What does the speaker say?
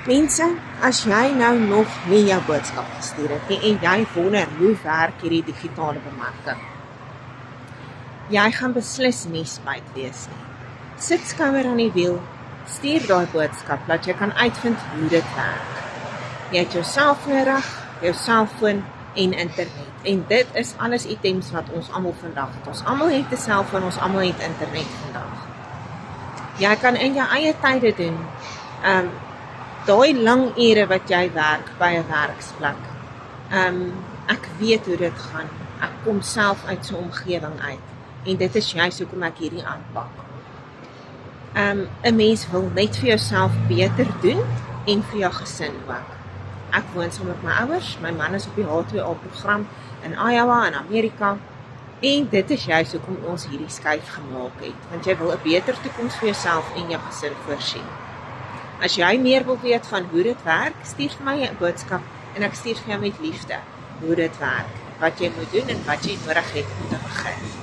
Mense, as jy nou nog nie jou boodskap gestuur het nie en jy wonder hoe werk hierdie digitale bemarking, jy gaan beslis nie spyt wees nie. Sit skouer aan die wiel, stuur daai boodskap, dat jy kan uitvind hoe dit werk. Jy het jou self nodig, jou selfoon en internet. En dit is alles items wat ons almal vandag het. Ons almal het 'n selfoon, ons almal het internet vandag. Jy kan in jou eie tyde doen, daai lang ure wat jy werk by 'n werksplek. Ek weet hoe dit gaan. Ek kom self uit so 'n omgewing uit. En dit is juist hoekom ek hierdie aanpak. 'n Mens wil net vir jouself beter doen en vir jou gesin ook. Ek woon saam met my ouers, my man is op die H2A-program in Iowa in Amerika en dit is juist hoekom ons hierdie skuif gemaak het, want jy wil 'n beter toekoms vir jouself en jou gesin voorsien. As jy meer wil weet van hoe dit werk, stuur vir my 'n boodskap en ek stuur vir jou met liefde hoe dit werk, wat jy moet doen en wat jy nodig het om te begin.